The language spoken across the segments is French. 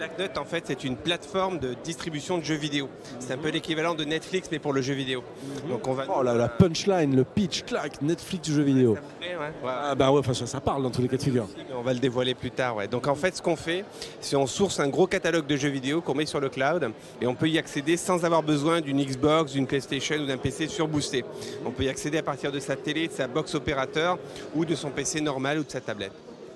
Blacknut, en fait, c'est une plateforme de distribution de jeux vidéo. C'est un peu l'équivalent de Netflix, mais pour le jeu vidéo. Donc on va... Oh là, la punchline, le pitch, clac, Netflix du jeu vidéo. Ça vous plaît, ouais. Ah bah ouais, enfin, ça parle dans tous les cas de figure. On va le dévoiler plus tard. Ouais. Donc en fait, ce qu'on fait, c'est on source un gros catalogue de jeux vidéo qu'on met sur le cloud et on peut y accéder sans avoir besoin d'une Xbox, d'une PlayStation ou d'un PC surboosté. On peut y accéder à partir de sa télé, de sa box opérateur ou de son PC normal ou de sa tablette.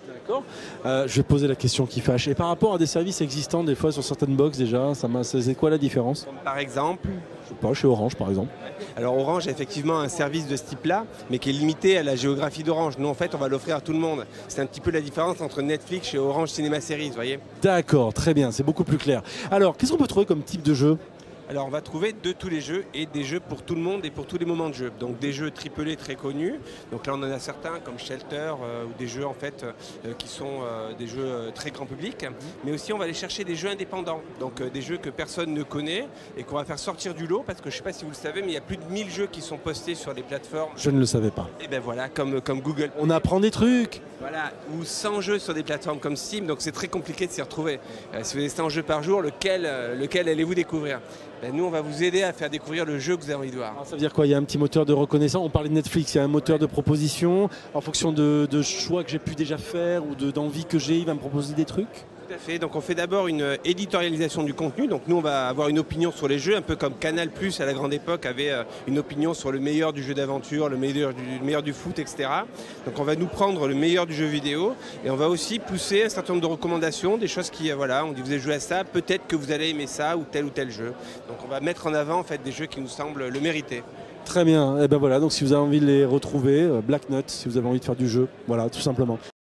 D'accord. Je vais poser la question qui fâche. Et par rapport à des services existants, des fois sur certaines box déjà, c'est quoi la différence? Comme par exemple, Je sais pas, chez Orange par exemple. alors Orange a effectivement un service de ce type-là, mais qui est limité à la géographie d'Orange. Nous, en fait, on va l'offrir à tout le monde. C'est un petit peu la différence entre Netflix et Orange Cinéma Series, vous voyez. D'accord, très bien, c'est beaucoup plus clair. Alors, qu'est-ce qu'on peut trouver comme type de jeu? Alors on va trouver de tous les jeux et des jeux pour tout le monde et pour tous les moments de jeu. Donc des jeux AAA très connus. Donc là on en a certains comme Shelter ou des jeux en fait qui sont des jeux très grand public. Mais aussi on va aller chercher des jeux indépendants. Donc des jeux que personne ne connaît et qu'on va faire sortir du lot parce que je ne sais pas si vous le savez mais il y a plus de 1000 jeux qui sont postés sur les plateformes. Je ne le savais pas. Et ben voilà, comme Google. On apprend des trucs. Voilà, ou 100 jeux sur des plateformes comme Steam, donc c'est très compliqué de s'y retrouver. Si vous avez 100 jeux par jour, lequel allez-vous découvrir? Ben, nous, on va vous aider à faire découvrir le jeu que vous avez envie de voir. Alors, ça veut dire quoi? Il y a un petit moteur de reconnaissance. On parlait de Netflix, il y a un moteur de proposition. En fonction de choix que j'ai pu déjà faire ou d'envie que j'ai, il va me proposer des trucs. Tout à fait. Donc on fait d'abord une éditorialisation du contenu. Donc nous on va avoir une opinion sur les jeux, un peu comme Canal+ à la grande époque avait une opinion sur le meilleur du jeu d'aventure, le meilleur du foot, etc. Donc on va nous prendre le meilleur du jeu vidéo et on va aussi pousser un certain nombre de recommandations, des choses qui voilà, on dit vous avez joué à ça, peut-être que vous allez aimer ça ou tel jeu. Donc on va mettre en avant en fait des jeux qui nous semblent le mériter. Très bien. Et ben voilà. Donc si vous avez envie de les retrouver, Blacknut, si vous avez envie de faire du jeu, voilà, tout simplement.